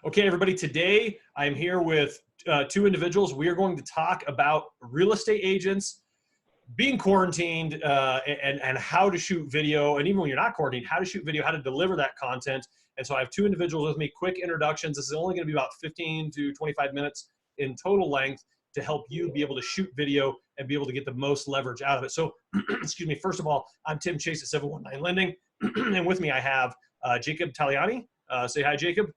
Okay, everybody, today I'm here with two individuals. We are going to talk about real estate agents being quarantined and how to shoot video. And even when you're not quarantined, how to shoot video, how to deliver that content. And so I have two individuals with me, quick introductions. This is only going to be about 15 to 25 minutes in total length to help you be able to shoot video and be able to get the most leverage out of it. So, excuse me, first of all, I'm Tim Chase at 719 Lending. And with me, I have Jacob Taliani. Say hi, Jacob.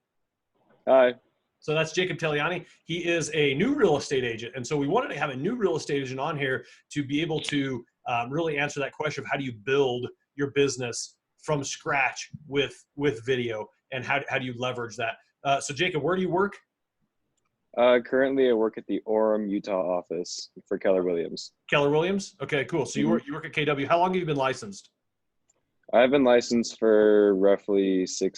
Hi. So that's Jacob Taliani. He is a new real estate agent. And so we wanted to have a new real estate agent on here to be able to really answer that question of how do you build your business from scratch with video, and how do you leverage that? So Jacob, where do you work? Currently I work at the Orem, Utah office for Keller Williams. Keller Williams? Okay, cool. So you work at KW. How long have you been licensed? I've been licensed for roughly 7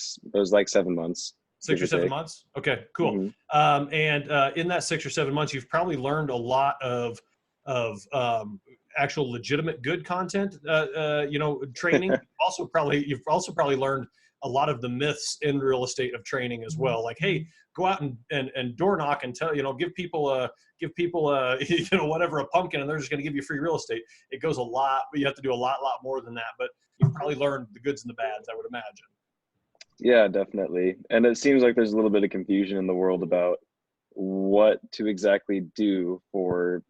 months. 6 or 7 months? Okay, cool. And in that 6 or 7 months, you've probably learned a lot of actual legitimate good content, training. You've also probably learned a lot of the myths in real estate of training as well. Like, hey, go out and door knock and give people whatever, a pumpkin, and they're just going to give you free real estate. It goes a lot, but you have to do a lot more than that. But you've probably learned the goods and the bads, I would imagine. Yeah, definitely. And it seems like there's a little bit of confusion in the world about what to exactly do for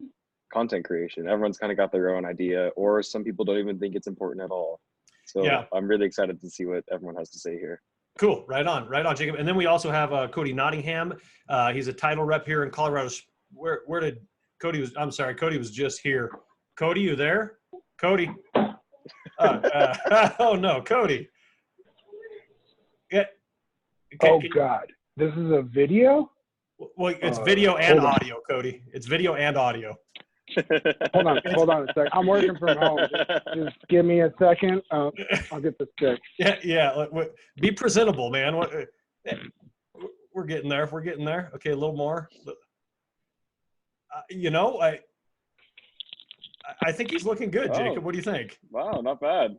content creation. Everyone's kind of got their own idea, or some people don't even think it's important at all. So yeah. I'm really excited to see what everyone has to say here. Cool. Right on, Jacob. And then we also have Cody Nottingham. He's a title rep here in Colorado. Where did Cody was? I'm sorry, Cody was just here. Cody, you there? Cody. Oh no, Cody. Yeah. God, this is a video? Well, it's video and audio, Cody. It's video and audio. Hold on a sec. I'm working from home. Just give me a second. I'll get this fixed. Yeah. Be presentable, man. We're getting there. Okay, a little more. I think he's looking good, Jacob. What do you think? Wow, not bad.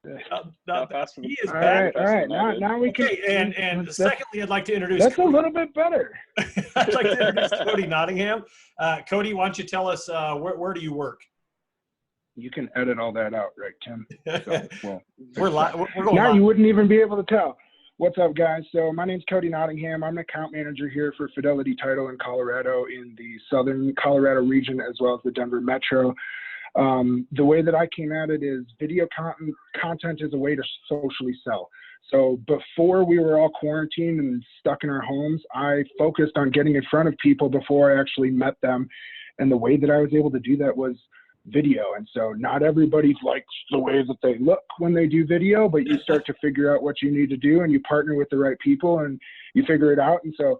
He is all bad. Right. Now we can. Okay, and secondly, I'd like to introduce. That's Cody. A little bit better. I'd like to introduce Cody Nottingham. Cody, why don't you tell us where do you work? You can edit all that out, right, Tim? So, we're going now live. You wouldn't even be able to tell. What's up, guys? So my name's Cody Nottingham. I'm an account manager here for Fidelity Title in Colorado, in the southern Colorado region, as well as the Denver metro. The way that I came at it is video content is a way to socially sell. So before we were all quarantined and stuck in our homes, I focused on getting in front of people before I actually met them. And the way that I was able to do that was video. And so not everybody likes the way that they look when they do video, but you start to figure out what you need to do, and you partner with the right people and you figure it out. And so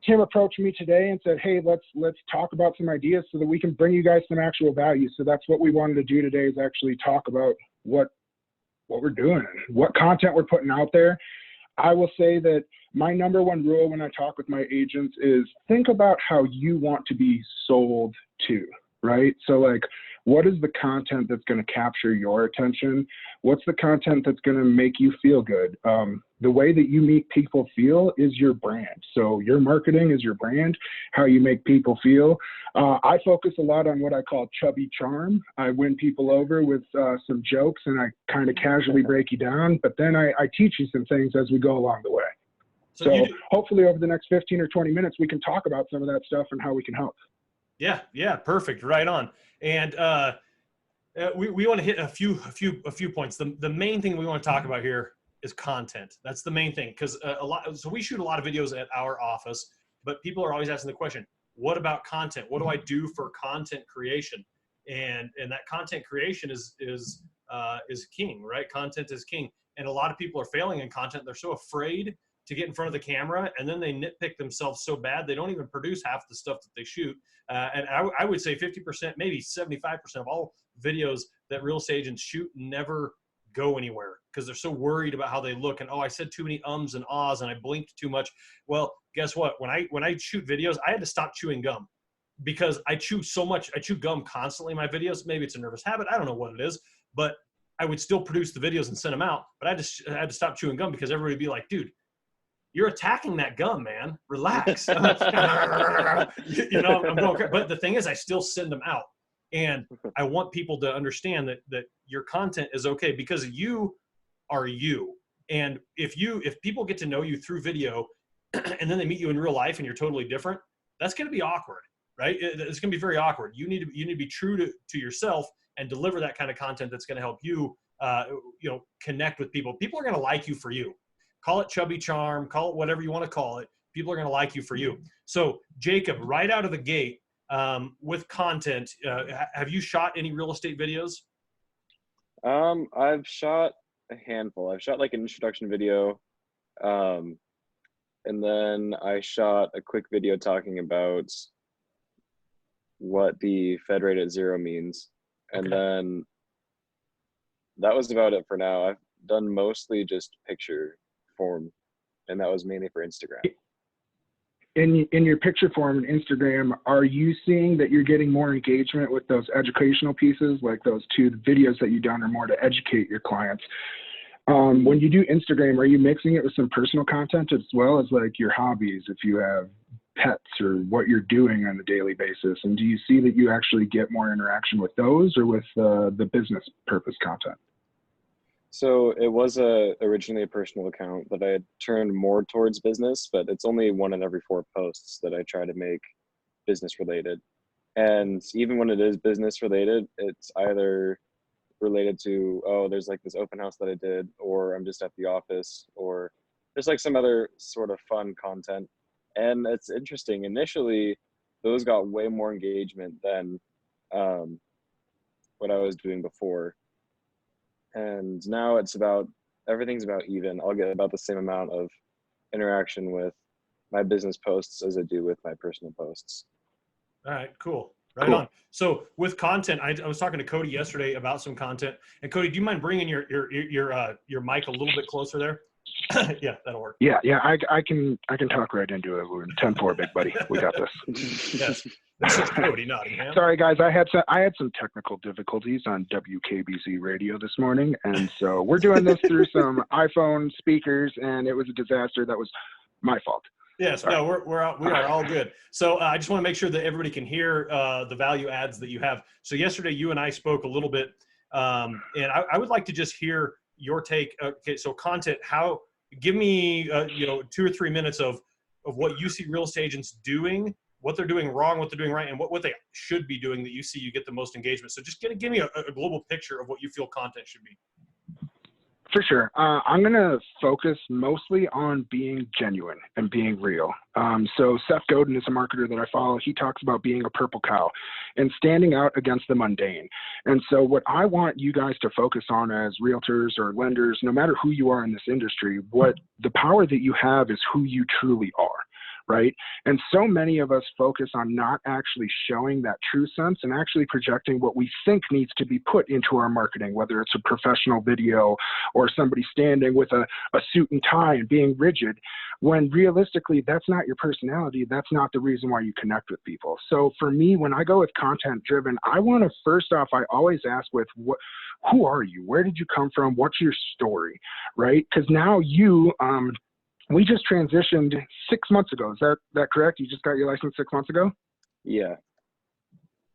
Tim approached me today and said, hey, let's talk about some ideas so that we can bring you guys some actual value. So that's what we wanted to do today, is actually talk about what we're doing and what content we're putting out there. I will say that my number one rule when I talk with my agents is think about how you want to be sold to, right? So like, what is the content that's going to capture your attention? What's the content that's going to make you feel good? The way that you make people feel is your brand. So your marketing is your brand, how you make people feel. I focus a lot on what I call chubby charm. I win people over with some jokes, and I kind of casually break you down, but then I teach you some things as we go along the way. So hopefully over the next 15 or 20 minutes, we can talk about some of that stuff and how we can help. Yeah, perfect. Right on. And we want to hit a few points. The main thing we want to talk about here is content. That's the main thing, because so we shoot a lot of videos at our office, but people are always asking the question, what about content? What do I do for content creation? And that content creation is king, right? Content is king. And a lot of people are failing in content. They're so afraid to get in front of the camera, and then they nitpick themselves so bad they don't even produce half the stuff that they shoot. And I would say 50%, maybe 75% of all videos that real estate agents shoot never go anywhere because they're so worried about how they look. And, oh, I said too many ums and ahs and I blinked too much. Well, guess what? When I shoot videos, I had to stop chewing gum because I chew so much. I chew gum constantly in my videos. Maybe it's a nervous habit. I don't know what it is, but I would still produce the videos and send them out. But I had to stop chewing gum because everybody would be like, dude, you're attacking that gum, man. Relax. I'm going crazy. But the thing is, I still send them out. And I want people to understand that your content is okay because you are you. And if people get to know you through video and then they meet you in real life and you're totally different, that's going to be awkward, right? It's going to be very awkward. You need to be true to yourself and deliver that kind of content that's going to help you, connect with people. People are going to like you for you. Call it chubby charm, call it whatever you want to call it. People are going to like you for you. So Jacob, right out of the gate, with content, have you shot any real estate videos? I've shot a handful. I've shot like an introduction video, and then I shot a quick video talking about what the Fed rate at 0 means, and then that was about it for now. I've done mostly just picture form, and that was mainly for Instagram. In your picture form in Instagram, are you seeing that you're getting more engagement with those educational pieces, like those 2 videos that you've done are more to educate your clients? When you do Instagram, are you mixing it with some personal content as well as like your hobbies, if you have pets or what you're doing on a daily basis? And do you see that you actually get more interaction with those or with the business purpose content? So it was originally a personal account, but I had turned more towards business, but it's only 1 in every 4 posts that I try to make business related. And even when it is business related, it's either related to, oh, there's like this open house that I did, or I'm just at the office, or there's like some other sort of fun content. And it's interesting. Initially, those got way more engagement than what I was doing before. And now everything's about even. I'll get about the same amount of interaction with my business posts as I do with my personal posts. All right, cool. Right on. So with content, I was talking to Cody yesterday about some content. And Cody, do you mind bringing your mic a little bit closer there? Yeah, that'll work. Yeah, I can talk right into it. We're in 10-4, big buddy. We got this. Yes. This is Cody Nottingham. Sorry guys, I had some technical difficulties on WKBC radio this morning, and so we're doing this through some iPhone speakers, and it was a disaster. That was my fault. Yes, no, we are all good. So I just want to make sure that everybody can hear the value adds that you have. So yesterday you and I spoke a little bit, and I would like to just hear your take. Okay, so content. Give me 2 or 3 minutes of what you see real estate agents doing, what they're doing wrong, what they're doing right, and what they should be doing that you see you get the most engagement. So just give me a global picture of what you feel content should be. For sure. I'm going to focus mostly on being genuine and being real. So Seth Godin is a marketer that I follow. He talks about being a purple cow and standing out against the mundane. And so what I want you guys to focus on as realtors or lenders, no matter who you are in this industry, what the power that you have is who you truly are. Right? And so many of us focus on not actually showing that true sense and actually projecting what we think needs to be put into our marketing, whether it's a professional video or somebody standing with a suit and tie and being rigid, when realistically, that's not your personality. That's not the reason why you connect with people. So for me, when I go with content driven, I want to, first off, I always ask with who are you? Where did you come from? What's your story? Right? Because now we just transitioned 6 months ago. Is that correct? You just got your license 6 months ago? Yeah.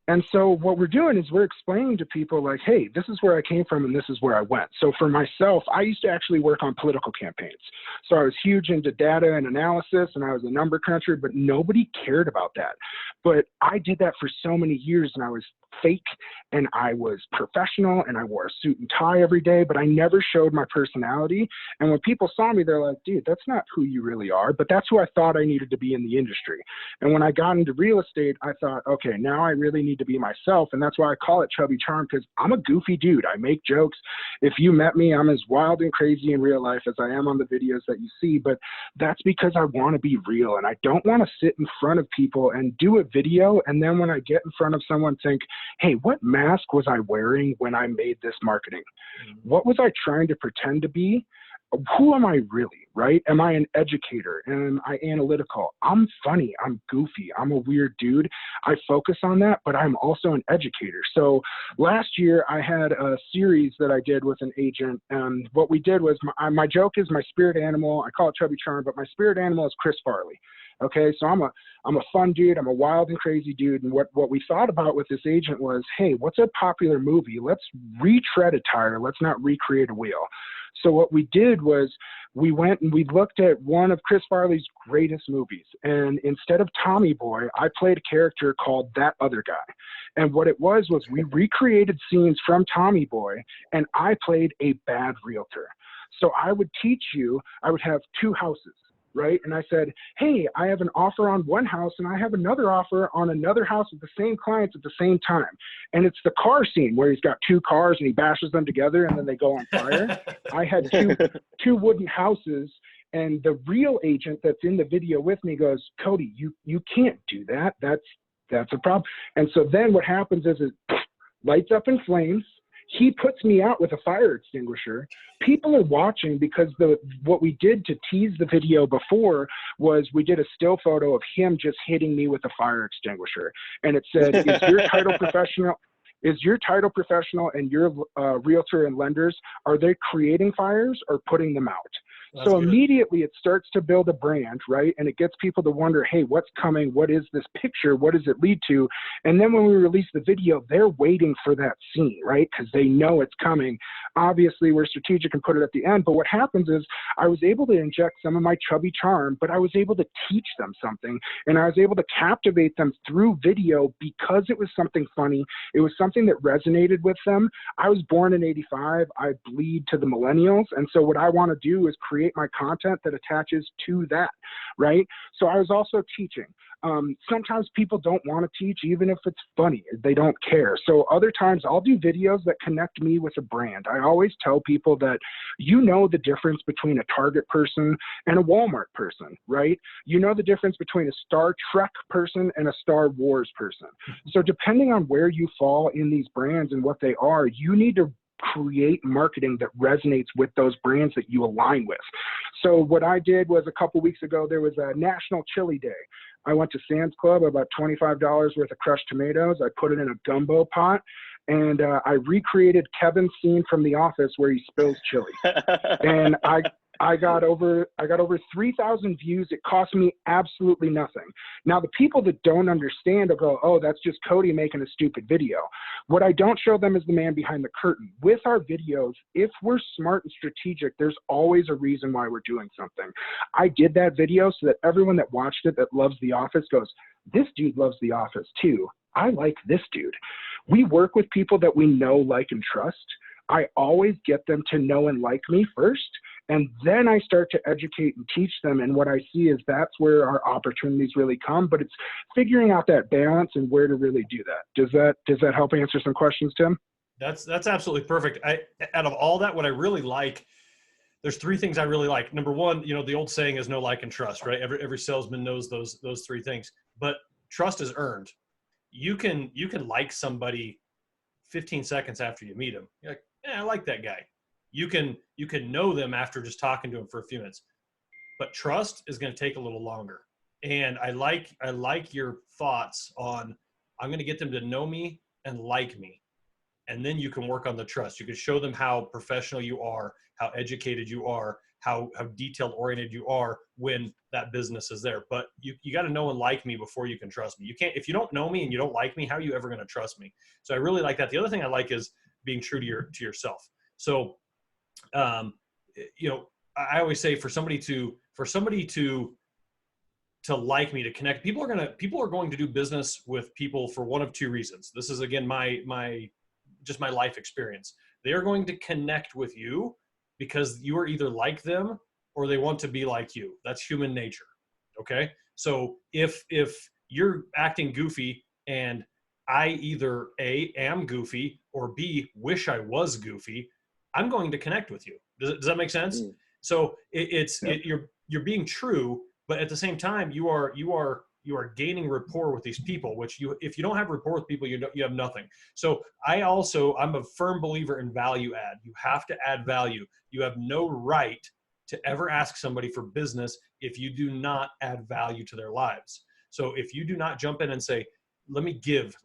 And so what we're doing is we're explaining to people like, hey, this is where I came from and this is where I went. So for myself, I used to actually work on political campaigns. So I was huge into data and analysis and I was a number cruncher, but nobody cared about that. But I did that for so many years and I was fake and I was professional and I wore a suit and tie every day, but I never showed my personality. And when people saw me, they're like, dude, that's not who you really are, but that's who I thought I needed to be in the industry. And when I got into real estate, I thought, okay, now I really need to be myself. And that's why I call it chubby charm, because I'm a goofy dude. I make jokes. If you met me, I'm as wild and crazy in real life as I am on the videos that you see, but that's because I want to be real. And I don't want to sit in front of people and do a video. And then when I get in front of someone, think, hey, what mask was I wearing when I made this marketing? What was I trying to pretend to be? who am I really, right? Am I an educator? Am I analytical? I'm funny. I'm goofy. I'm a weird dude. I focus on that, but I'm also an educator. So last year I had a series that I did with an agent. And what we did was my joke is my spirit animal. I call it Chubby Charm, but my spirit animal is Chris Farley. Okay, so I'm a fun dude. I'm a wild and crazy dude. And what we thought about with this agent was, hey, what's a popular movie? Let's retread a tire. Let's not recreate a wheel. So what we did was we went and we looked at one of Chris Farley's greatest movies. And instead of Tommy Boy, I played a character called That Other Guy. And what it was we recreated scenes from Tommy Boy, and I played a bad realtor. So I would teach you, I would have two houses. Right. And I said, hey, I have an offer on one house and I have another offer on another house with the same clients at the same time. And it's the car scene where he's got two cars and he bashes them together and then they go on fire. I had two wooden houses, and the real agent that's in the video with me goes, Cody, you can't do that. That's a problem. And so then what happens is it lights up in flames. He puts me out with a fire extinguisher. People are watching because what we did to tease the video before was we did a still photo of him just hitting me with a fire extinguisher. And it said, is your title professional? Is your title professional and your realtor and lenders, are they creating fires or putting them out? That's so good. Immediately it starts to build a brand, right? And it gets people to wonder, hey, what's coming? What is this picture? What does it lead to? And then when we release the video, they're waiting for that scene, right? Because they know it's coming. Obviously, we're strategic and put it at the end. But what happens is I was able to inject some of my chubby charm, but I was able to teach them something. And I was able to captivate them through video because it was something funny. It was something that resonated with them. I was born in '85. I bleed to the millennials. And so what I want to do is create my content that attaches to that, right? So I was also teaching. Sometimes people don't want to teach, even if it's funny. They don't care. So other times I'll do videos that connect me with a brand. I always tell people that you know the difference between a Target person and a Walmart person, right? You know the difference between a Star Trek person and a Star Wars person. So depending on where you fall in these brands and what they are, you need to create marketing that resonates with those brands that you align with. So what I did was a couple weeks ago, there was a National Chili Day. I went to Sam's Club, about $25 worth of crushed tomatoes. I put it in a gumbo pot, and I recreated Kevin's scene from The Office where he spills chili. And I got over 3,000 views. It cost me absolutely nothing. Now, the people that don't understand will go, oh, that's just Cody making a stupid video. What I don't show them is the man behind the curtain. With our videos, if we're smart and strategic, there's always a reason why we're doing something. I did that video so that everyone that watched it that loves The Office goes, this dude loves The Office too. I like this dude. We work with people that we know, like, and trust. I always get them to know and like me first, and then I start to educate and teach them. And what I see is that's where our opportunities really come, but it's figuring out that balance and where to really do that. Does that help answer some questions, Tim? That's absolutely perfect. Out of all that, what I really like, there's three things I really like. Number one, the old saying is know, like, and trust, right? Every salesman knows those three things, but trust is earned. You can like somebody 15 seconds after you meet them. You're like, yeah, I like that guy. You can know them after just talking to them for a few minutes, but trust is going to take a little longer. And I like your thoughts on, I'm going to get them to know me and like me. And then you can work on the trust. You can show them how professional you are, how educated you are, how detail oriented you are when that business is there. But you got to know and like me before you can trust me. You can't, if you don't know me and you don't like me, how are you ever going to trust me? So I really like that. The other thing I like is being true to yourself. So, I always say for somebody to like me, to connect, people are going to do business with people for one of two reasons. This is, again, my life experience. They are going to connect with you because you are either like them or they want to be like you. That's human nature. Okay. So if you're acting goofy and I either A, am goofy, or B, wish I was goofy, I'm going to connect with you. Does that make sense? Mm. So you're being true, but at the same time, you are gaining rapport with these people, which if you don't have rapport with people, you have nothing. So I'm a firm believer in value add. You have to add value. You have no right to ever ask somebody for business if you do not add value to their lives. So if you do not jump in and say, let me give,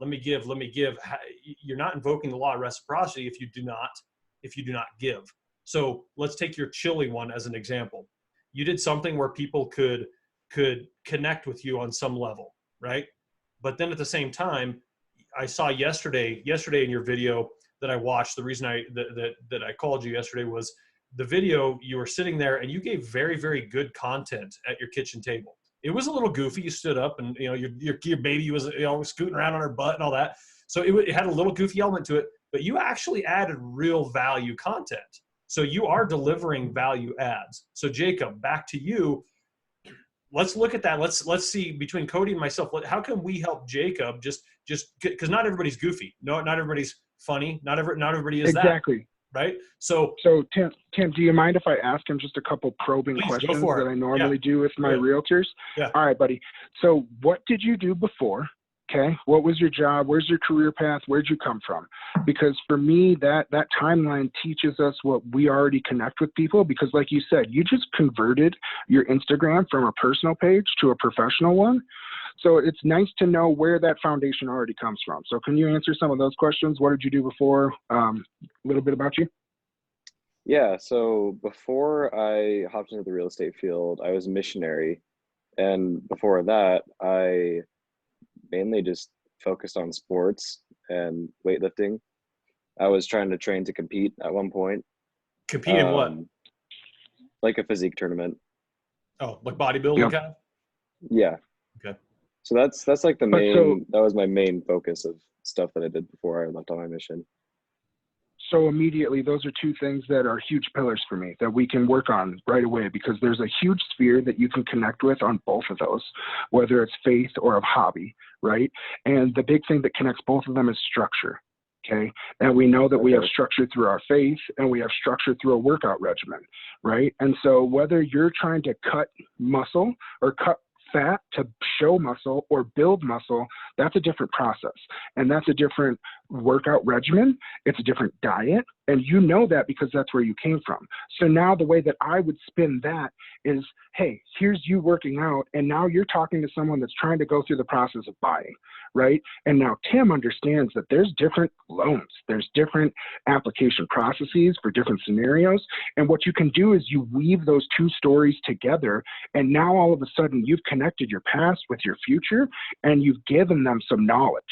you're not invoking the law of reciprocity if you do not give. So let's take your chili one as an example. You did something where people could connect with you on some level, right? But then at the same time, I saw yesterday in your video that I watched, the reason that I called you yesterday was the video. You were sitting there and you gave very, very good content at your kitchen table. It was a little goofy. You stood up and, you know, your baby was, you know, scooting around on her butt and all that. So it had a little goofy element to it, but you actually added real value content. So you are delivering value adds. So Jacob, back to you. Let's look at that. Let's see between Cody and myself, how can we help Jacob just because not everybody's goofy. No, not everybody's funny. Not everybody is exactly. That, right? So Tim, do you mind if I ask him just a couple probing questions that I normally do with my realtors? Yeah. All right, buddy. So what did you do before? Okay. What was your job? Where's your career path? Where'd you come from? Because for me, that timeline teaches us what we already connect with people, because like you said, you just converted your Instagram from a personal page to a professional one. So it's nice to know where that foundation already comes from. So can you answer some of those questions? What did you do before? A little bit about you. Yeah, so before I hopped into the real estate field, I was a missionary. And before that, I mainly just focused on sports and weightlifting. I was trying to train to compete at one point. Compete in what? Like a physique tournament. Oh, like bodybuilding kind of? Yeah. Okay. So that's like the main, that was my main focus of stuff that I did before I left on my mission. So immediately, those are two things that are huge pillars for me that we can work on right away, because there's a huge sphere that you can connect with on both of those, whether it's faith or a hobby, right? And the big thing that connects both of them is structure, okay? And we know that we have structure through our faith and we have structure through a workout regimen, right? And so whether you're trying to cut muscle or cut fat to show muscle or build muscle, that's a different process. And that's a different workout regimen. It's a different diet. And you know that because that's where you came from. So now the way that I would spin that is, hey, here's you working out. And now you're talking to someone that's trying to go through the process of buying, right? And now Tim understands that there's different loans. There's different application processes for different scenarios. And what you can do is you weave those two stories together. And now all of a sudden you've connected your past with your future and you've given them some knowledge.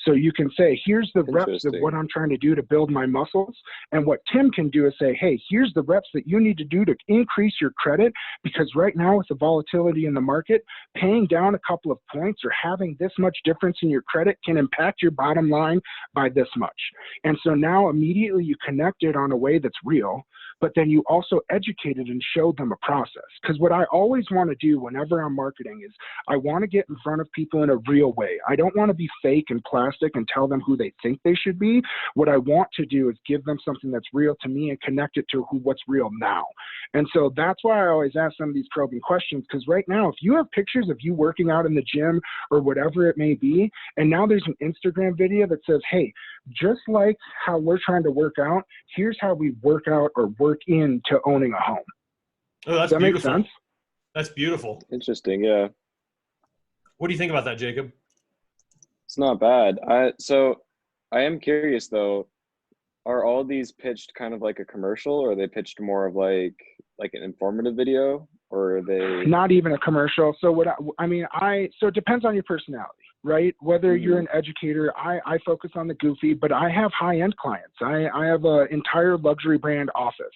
So you can say, here's the reps of what I'm trying to do to build my muscles. And what Tim can do is say, hey, here's the reps that you need to do to increase your credit, because right now with the volatility in the market, paying down a couple of points or having this much difference in your credit can impact your bottom line by this much. And so now immediately you connect it on a way that's real, but then you also educated and showed them a process. Because what I always want to do whenever I'm marketing is I want to get in front of people in a real way. I don't want to be fake and plastic and tell them who they think they should be. What I want to do is give them something that's real to me and connect it to what's real now. And so that's why I always ask some of these probing questions, because right now, if you have pictures of you working out in the gym or whatever it may be, and now there's an Instagram video that says, hey, just like how we're trying to work out, here's how we work out or work into owning a home. Oh, that's Does that beautiful. make sense? That's beautiful. Interesting, yeah. What do you think about that, Jacob? It's not bad. So I am curious though, are all these pitched kind of like a commercial, or are they pitched more of like an informative video, or are they not even a commercial? So so it depends on your personality, right? Whether you're an educator, I focus on the goofy, but I have high-end clients. I have an entire luxury brand office,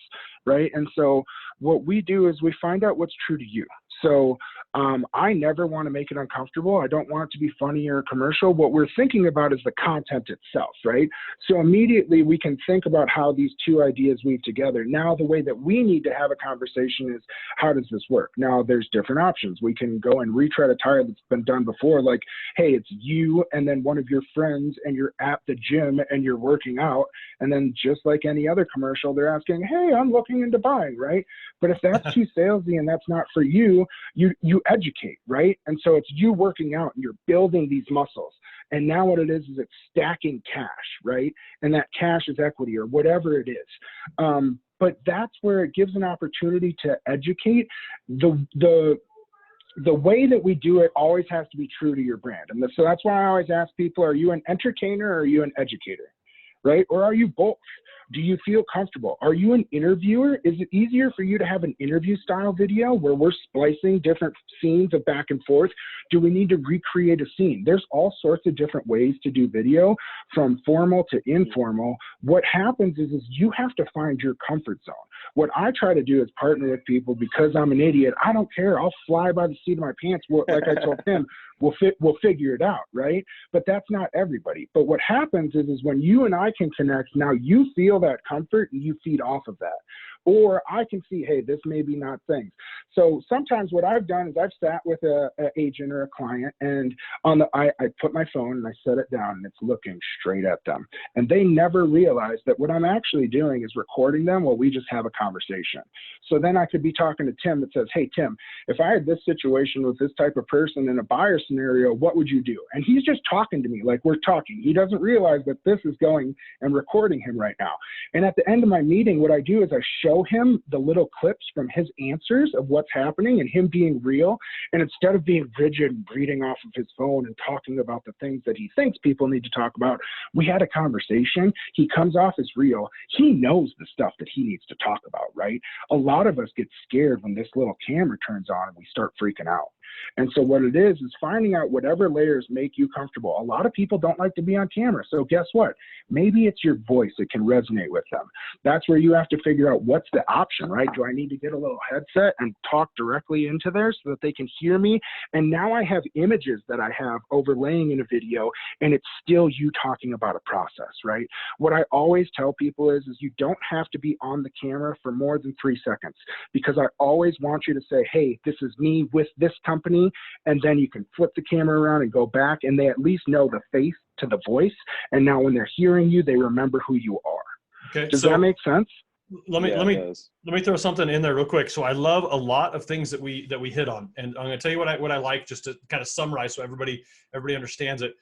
right? And so what we do is we find out what's true to you. So I never want to make it uncomfortable. I don't want it to be funny or commercial. What we're thinking about is the content itself, right? So immediately we can think about how these two ideas weave together. Now, the way that we need to have a conversation is, how does this work? Now, there's different options. We can go and retread a tire that's been done before, like, hey, it's you and then one of your friends and you're at the gym and you're working out. And then just like any other commercial, they're asking, hey, I'm looking into buying, right? But if that's too salesy and that's not for you, you educate, right? And so it's you working out and you're building these muscles. And now what it is it's stacking cash, right? And that cash is equity or whatever it is. but that's where it gives an opportunity to educate. The way that we do it always has to be true to your brand. And so that's why I always ask people, are you an entertainer or are you an educator, right? Or are you both? Do you feel comfortable? Are you an interviewer? Is it easier for you to have an interview style video where we're splicing different scenes of back and forth? Do we need to recreate a scene? There's all sorts of different ways to do video, from formal to informal. What happens is you have to find your comfort zone. What I try to do is partner with people because I'm an idiot. I don't care. I'll fly by the seat of my pants. Like I told him, we'll figure it out, right? But that's not everybody. But what happens is when you and I can connect, now you feel that comfort and you feed off of that. Or I can see, hey, this may be not things. So sometimes what I've done is I've sat with an agent or a client, and I put my phone and I set it down and it's looking straight at them. And they never realize that what I'm actually doing is recording them while we just have a conversation. So then I could be talking to Tim that says, hey, Tim, if I had this situation with this type of person in a buyer scenario, what would you do? And he's just talking to me like we're talking. He doesn't realize that this is going and recording him right now. And at the end of my meeting, what I do is I show him the little clips from his answers of what's happening and him being real. And instead of being rigid and reading off of his phone and talking about the things that he thinks people need to talk about, we had a conversation. He comes off as real. He knows the stuff that he needs to talk about, right? A lot of us get scared when this little camera turns on and we start freaking out. And so what it is finding out whatever layers make you comfortable. A lot of people don't like to be on camera. So guess what? Maybe it's your voice that can resonate with them. That's where you have to figure out what's the option, right? Do I need to get a little headset and talk directly into there so that they can hear me? And now I have images that I have overlaying in a video, and it's still you talking about a process, right? What I always tell people is you don't have to be on the camera for more than 3 seconds, because I always want you to say, hey, this is me with this company, and then you can flip the camera around and go back, and they at least know the face to the voice. And now when they're hearing you, they remember who you are. Okay. Does that make sense? Let me throw something in there real quick. So I love a lot of things that we hit on, and I'm going to tell you what I like, just to kind of summarize so everybody understands it.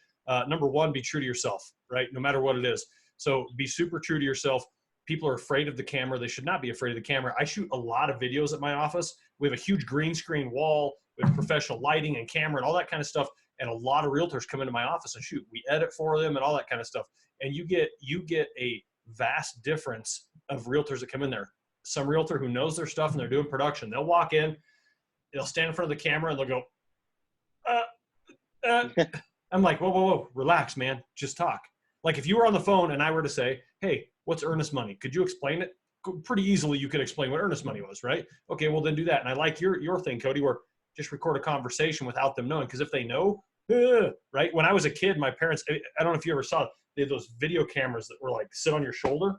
Number one, be true to yourself, right? No matter what it is. So be super true to yourself. People are afraid of the camera. They should not be afraid of the camera. I shoot a lot of videos at my office. We have a huge green screen wall with professional lighting and camera and all that kind of stuff. And a lot of realtors come into my office and shoot. We edit for them and all that kind of stuff. And you get a vast difference of realtors that come in there. Some realtor who knows their stuff and they're doing production, they'll walk in, they'll stand in front of the camera and they'll go, I'm like, whoa, relax, man. Just talk. Like if you were on the phone and I were to say, hey, what's earnest money? Could you explain it? Pretty easily you could explain what earnest money was, right? Okay, well then do that. And I like your thing, Cody, where just record a conversation without them knowing. Because if they know, right? When I was a kid, my parents, I don't know if you ever saw, they had those video cameras that were like sit on your shoulder,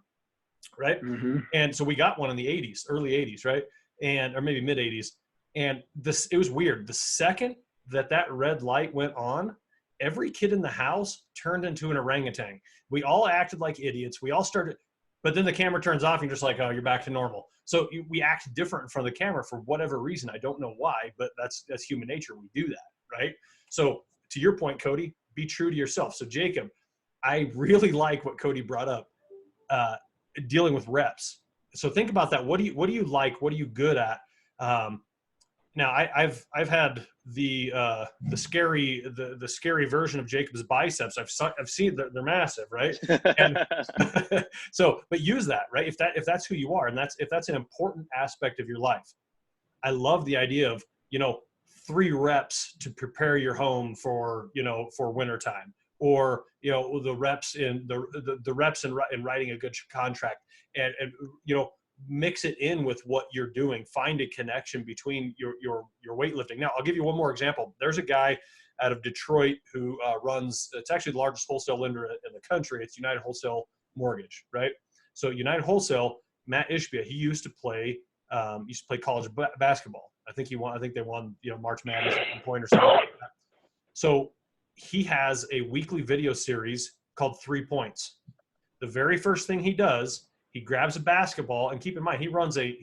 right? Mm-hmm. And so we got one in the 80s, early 80s, right? Or maybe mid 80s. And it was weird. The second that red light went on, every kid in the house turned into an orangutan. We all acted like idiots. We all started, but then the camera turns off and you're just like, oh, you're back to normal. So we act different in front of the camera for whatever reason. I don't know why, but that's human nature. We do that, right? So to your point, Cody, be true to yourself. So Jacob, I really like what Cody brought up, dealing with reps. So think about that. What do you like? What are you good at? Now I've had the scary version of Jacob's biceps. I've seen they're massive, right? And so, but use that, right? If that's who you are, and if that's an important aspect of your life. I love the idea of 3 reps to prepare your home for wintertime, or the reps in the reps in writing a good contract, and mix it in with what you're doing. Find a connection between your weightlifting. Now, I'll give you one more example. There's a guy out of Detroit who runs, it's actually the largest wholesale lender in the country. It's United Wholesale Mortgage, right? So United Wholesale, Matt Ishbia, he used to play college basketball. I think they won, March Madness at one point or something like that. So he has a weekly video series called 3 Points. The very first thing he does, he grabs a basketball, and keep in mind, he runs a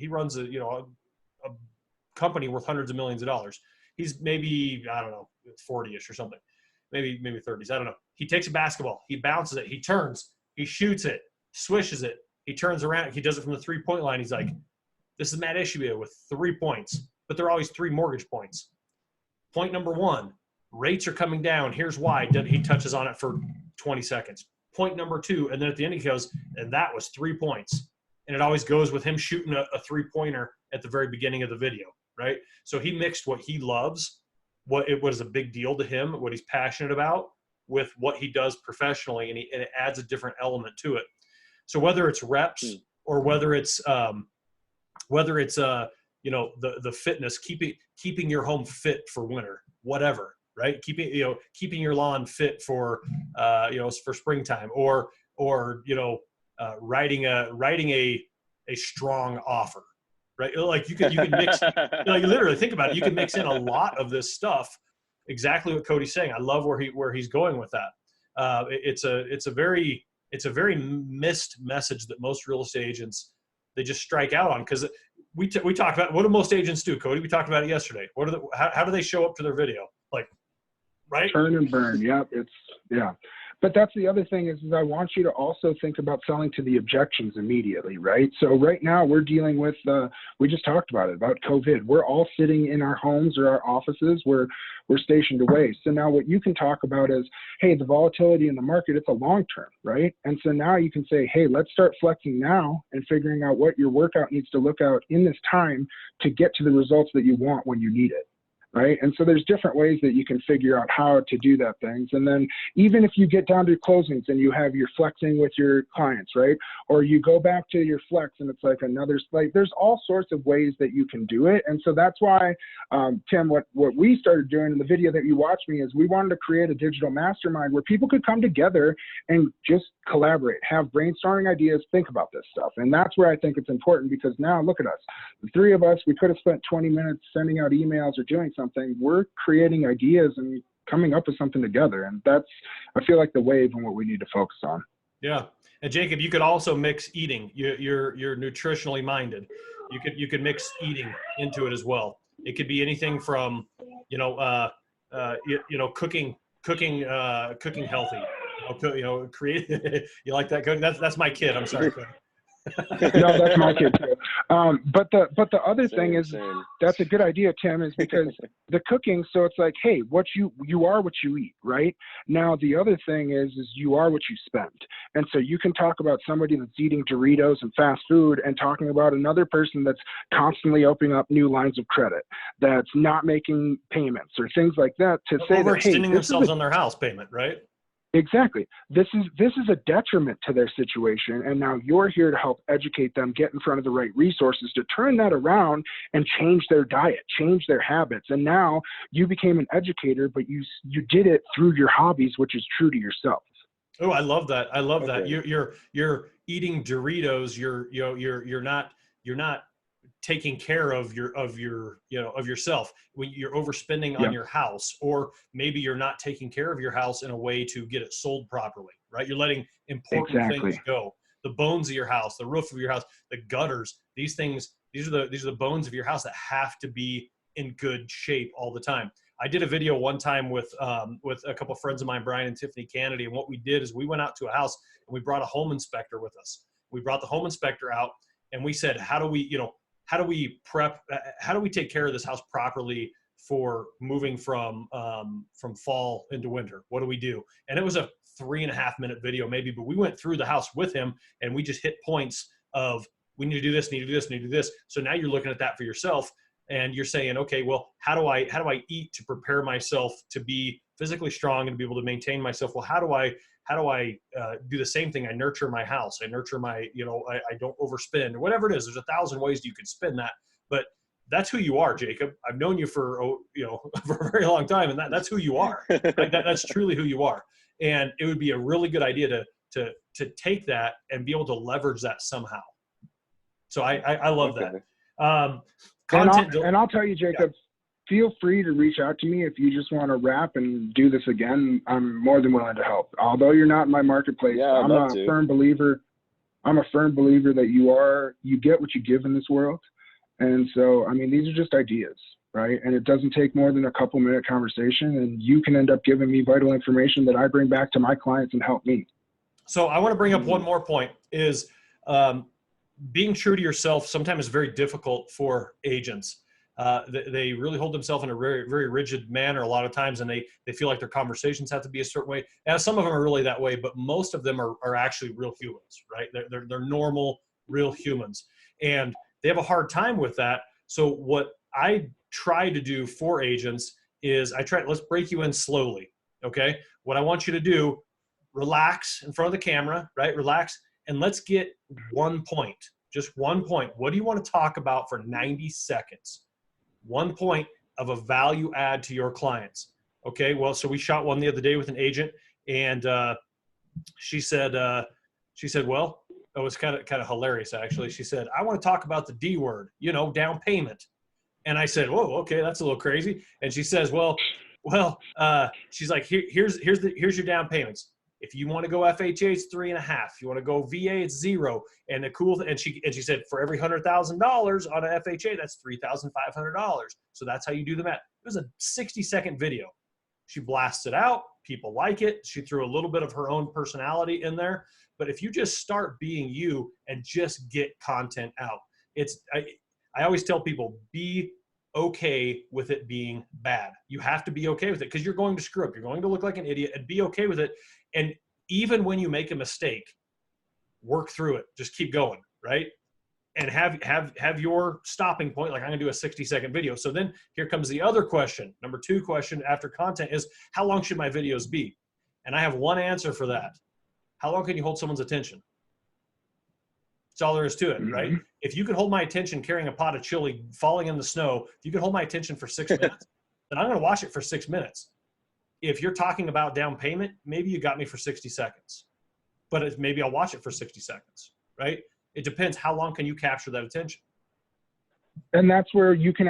company worth hundreds of millions of dollars. He's maybe, I don't know, 40-ish or something, maybe 30s. I don't know. He takes a basketball, he bounces it, he turns, he shoots it, swishes it. He turns around, he does it from the 3-point line. He's like, this is Matt Ishbia with 3 points, but they're always 3 mortgage points. Point number 1, rates are coming down. Here's why. He touches on it for 20 seconds. Point number 2, and then at the end he goes, and that was 3 points. And it always goes with him shooting a 3-pointer at the very beginning of the video, right? So he mixed what he loves, what is a big deal to him, what he's passionate about, with what he does professionally, and it adds a different element to it. So whether it's reps or whether it's you know, the fitness, keeping your home fit for winter, whatever, right? Keeping your lawn fit for you know, for springtime, or you know, writing a strong offer, right? Like you could mix, like literally think about it. You can mix in a lot of this stuff. Exactly what Cody's saying. I love where he's going with that. It's a very missed message that most real estate agents, they just strike out on, because we talked about, what do most agents do, Cody? We talked about it yesterday. How do they show up to their video? Like, right? Turn and burn. Yep. Yeah. But that's the other thing is I want you to also think about selling to the objections immediately, right? So right now we're dealing with, we just talked about it, about COVID. We're all sitting in our homes or our offices. We're stationed away. So now what you can talk about is, hey, the volatility in the market, it's a long term, right? And so now you can say, hey, let's start flexing now and figuring out what your workout needs to look out in this time to get to the results that you want when you need it. Right. And so there's different ways that you can figure out how to do that things. And then even if you get down to closings and you have your flexing with your clients, right, or you go back to your flex and it's like another, like there's all sorts of ways that you can do it. And so that's why, Tim, what we started doing in the video that you watched me is we wanted to create a digital mastermind where people could come together and just collaborate, have brainstorming ideas, think about this stuff. And that's where I think it's important, because now look at us, the three of us, we could have spent 20 minutes sending out emails or doing something. We're creating ideas and coming up with something together, and that's, I feel like, the wave and what we need to focus on. Yeah. And Jacob, you could also mix eating. You're nutritionally minded. You could mix eating into it as well. It could be anything from cooking healthy. Create. You like that, Cody? That's my kid. I'm sorry, Cody. No, that's my kid too. But the other thing is, that's a good idea, Tim, is because the cooking, so it's like, hey, what you are what you eat, right? Now the other thing is you are what you spend. And so you can talk about somebody that's eating Doritos and fast food and talking about another person that's constantly opening up new lines of credit, that's not making payments or things like that, to say that, hey, overextending themselves on their house payment, right? Exactly. This is a detriment to their situation, and now you're here to help educate them, get in front of the right resources to turn that around and change their diet, change their habits. And now you became an educator, but you did it through your hobbies, which is true to yourself. Oh, I love that. I love that. You're eating Doritos. You're not taking care of yourself when you're overspending on your house, or maybe you're not taking care of your house in a way to get it sold properly, right? You're letting important things go. The bones of your house, the roof of your house, the gutters, these are the bones of your house that have to be in good shape all the time. I did a video one time with a couple of friends of mine, Brian and Tiffany Kennedy. And what we did is we went out to a house and we brought a home inspector with us. We brought the home inspector out and we said, how do we take care of this house properly for moving from fall into winter? What do we do? And it was a 3.5-minute video maybe, but we went through the house with him and we just hit points of, we need to do this, need to do this, need to do this. So now you're looking at that for yourself and you're saying, okay, well, how do I eat to prepare myself to be physically strong and to be able to maintain myself? Well, how do I do the same thing? I nurture my house. I nurture my, I don't overspend, or whatever it is. There's 1,000 ways you could spin that, but that's who you are, Jacob. I've known you for, for a very long time, and that's who you are. Right? That's truly who you are. And it would be a really good idea to take that and be able to leverage that somehow. So I love that. And I'll tell you, Jacob, feel free to reach out to me if you just want to wrap and do this again. I'm more than willing to help. Although you're not in my marketplace, I'm a firm believer that you get what you give in this world. And so, I mean, these are just ideas, right? And it doesn't take more than a couple-minute conversation, and you can end up giving me vital information that I bring back to my clients and help me. So I want to bring up one more point is Being true to yourself sometimes is very difficult for agents. They really hold themselves in a very, very rigid manner a lot of times, and they feel like their conversations have to be a certain way. And some of them are really that way, but most of them are actually real humans, right? They're normal, real humans, and they have a hard time with that. So what I try to do for agents is let's break you in slowly, okay? What I want you to do, relax in front of the camera, right? Relax, and let's get one point, just one point. What do you want to talk about for 90 seconds? One point of a value add to your clients. Okay, well, so we shot one the other day with an agent, and she said, well, it was kind of hilarious, actually. She said, I want to talk about the D word, down payment. And I said, whoa, okay, that's a little crazy. And she says, she's like, here's your down payments. If you want to go FHA, it's 3.5. If you want to go VA, it's 0. And the cool thing, and she said, for every $100,000 on an FHA, that's $3,500. So that's how you do the math. It was a 60-second video. She blasts it out. People like it. She threw a little bit of her own personality in there. But if you just start being you and just get content out, I always tell people, be okay with it being bad. You have to be okay with it, because you're going to screw up. You're going to look like an idiot, and be okay with it. And even when you make a mistake, work through it. Just keep going, right? And have your stopping point. Like, I'm gonna do a 60-second video. So then here comes the other question. Number 2 question after content is, how long should my videos be? And I have one answer for that. How long can you hold someone's attention? That's all there is to it, right? If you can hold my attention carrying a pot of chili falling in the snow, if you can hold my attention for 6 minutes, then I'm gonna watch it for 6 minutes. If you're talking about down payment, maybe you got me for 60 seconds, but maybe I'll watch it for 60 seconds, right? It depends. How long can you capture that attention? And that's where you can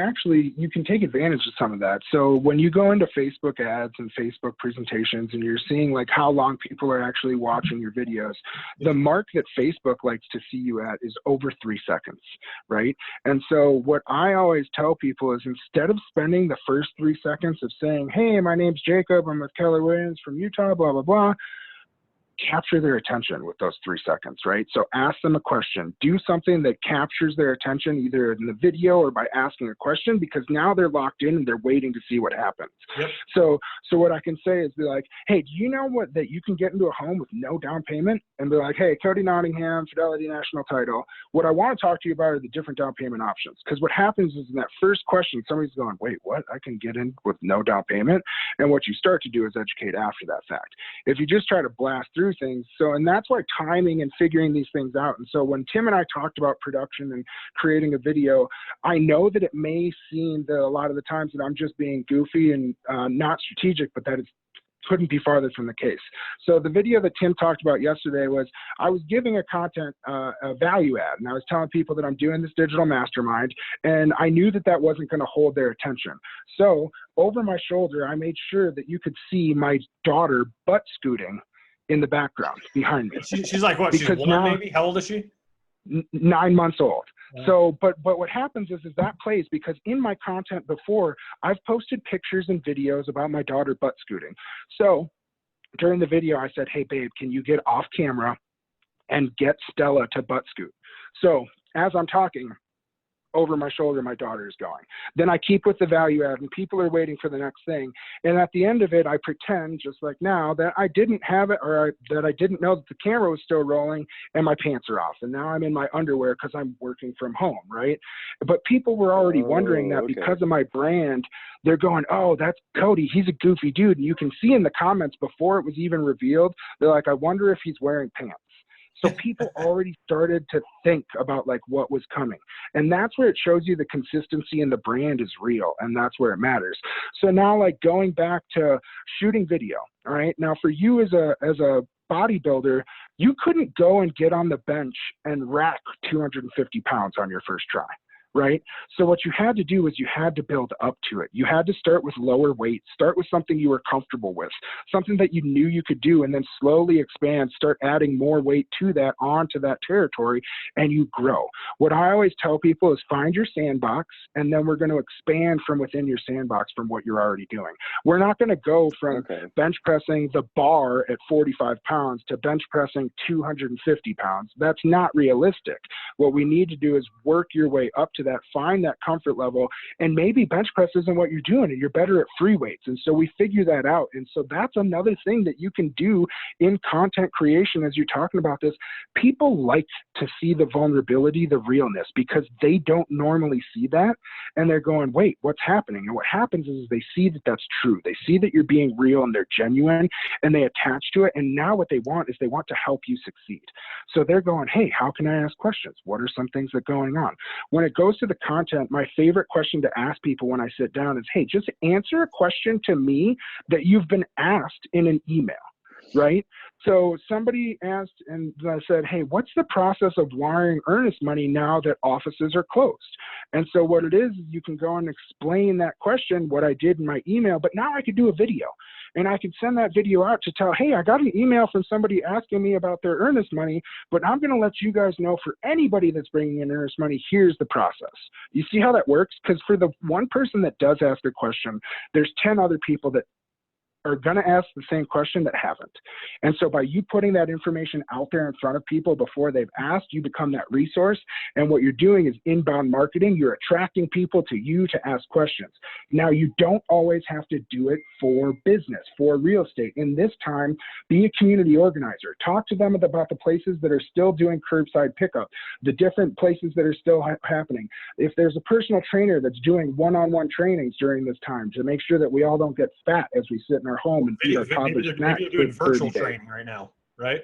take advantage of some of that. So when you go into Facebook ads and Facebook presentations, and you're seeing like how long people are actually watching your videos, the mark that Facebook likes to see you at is over 3 seconds, right? And so what I always tell people is, instead of spending the first 3 seconds of saying, hey, my name's Jacob, I'm with Keller Williams from Utah, blah, blah, blah, capture their attention with those 3 seconds, right? So ask them a question. Do something that captures their attention, either in the video or by asking a question, because now they're locked in and they're waiting to see what happens. Yep. So what I can say is, be like, hey, do you know that you can get into a home with no down payment? And be like, hey, Cody Nottingham, Fidelity National Title. What I want to talk to you about are the different down payment options. Because what happens is, in that first question, somebody's going, wait, what? I can get in with no down payment? And what you start to do is educate after that fact. If you just try to blast through things. And that's why timing and figuring these things out. And so when Tim and I talked about production and creating a video, I know that it may seem that a lot of the times that I'm just being goofy and not strategic, but that it couldn't be farther from the case. So the video that Tim talked about yesterday was, I was giving a value add, and I was telling people that I'm doing this digital mastermind, and I knew that wasn't going to hold their attention. So over my shoulder, I made sure that you could see my daughter butt scooting in the background behind me. She's like, what? Because she's 1, now, maybe? How old is she? 9 months old. Yeah. So, but what happens is that plays, because in my content before, I've posted pictures and videos about my daughter butt scooting. So during the video, I said, hey babe, can you get off camera and get Stella to butt scoot? So as I'm talking, over my shoulder, my daughter is going. Then I keep with the value add, and people are waiting for the next thing. And at the end of it, I pretend, just like now, that I didn't have it, or that I didn't know that the camera was still rolling and my pants are off. And now I'm in my underwear because I'm working from home, right? But people were already wondering that, okay. because of my brand, they're going, oh, that's Cody. He's a goofy dude. And you can see in the comments before it was even revealed, they're like, I wonder if he's wearing pants. So people already started to think about like what was coming. And that's where it shows you the consistency in the brand is real. And that's where it matters. So now, like, going back to shooting video, all right? Now for you as a bodybuilder, you couldn't go and get on the bench and rack 250 pounds on your first try. right? So what you had to do is you had to build up to it. You had to start with lower weight, start with something you were comfortable with, something that you knew you could do, and then slowly expand, start adding more weight to that, onto that territory, and you grow. What I always tell people is find your sandbox, and then we're going to expand from within your sandbox from what you're already doing. We're not going to go from bench pressing the bar at 45 pounds to bench pressing 250 pounds. That's not realistic. What we need to do is work your way up to that, find that comfort level, and maybe bench press isn't what you're doing and you're better at free weights. And so we figure that out. And so that's another thing that you can do in content creation as you're talking about this. People like to see the vulnerability, the realness, because they don't normally see that. And they're going, wait, what's happening? And what happens is they see that that's true. They see that you're being real and they're genuine and they attach to it. And now what they want is they want to help you succeed. So they're going, hey, how can I ask questions? What are some things that are going on? When it goes to the content, my favorite question to ask people when I sit down is, hey, just answer a question to me that you've been asked in an email, right? So somebody asked and I said, hey, what's the process of wiring earnest money now that offices are closed? And so what it is, you can go and explain that question, what I did in my email, but now I could do a video. And I could send that video out to tell, hey, I got an email from somebody asking me about their earnest money, but I'm going to let you guys know for anybody that's bringing in earnest money, here's the process. You see how that works? Because for the one person that does ask a question, there's 10 other people that are going to ask the same question that haven't. And so by you putting that information out there in front of people before they've asked, you become that resource. And what you're doing is inbound marketing. You're attracting people to you to ask questions. Now, you don't always have to do it for business, for real estate. In this time, be a community organizer. Talk to them about the places that are still doing curbside pickup, the different places that are still happening. If there's a personal trainer that's doing one-on-one trainings during this time to make sure that we all don't get fat as we sit in our home and eat our toddler snacks. Maybe you're doing virtual training right now, right?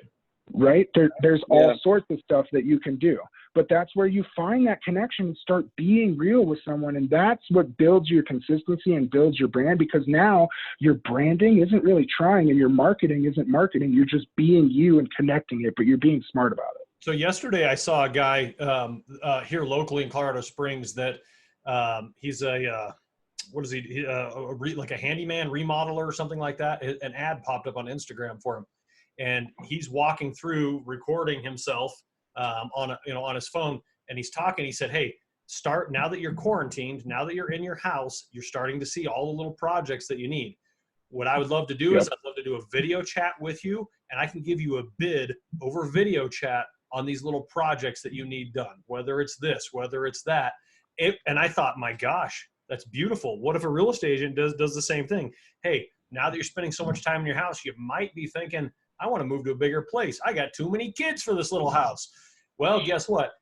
Right? There's all sorts of stuff that you can do. But that's where you find that connection and start being real with someone. And that's what builds your consistency and builds your brand, because now your branding isn't really trying and your marketing isn't marketing. You're just being you and connecting it, but you're being smart about it. So yesterday I saw a guy here locally in Colorado Springs that he's what is he, like a handyman remodeler or something like that. An ad popped up on Instagram for him, and he's walking through recording himself on his phone, and he's talking. He said, hey, now that you're quarantined, now that you're in your house, you're starting to see all the little projects that you need. What I would love to do is I'd love to do a video chat with you, and I can give you a bid over video chat on these little projects that you need done, whether it's this, whether it's that. And I thought, my gosh, that's beautiful. What if a real estate agent does the same thing? Hey, now that you're spending so much time in your house, you might be thinking, I want to move to a bigger place. I got too many kids for this little house. Well, guess what?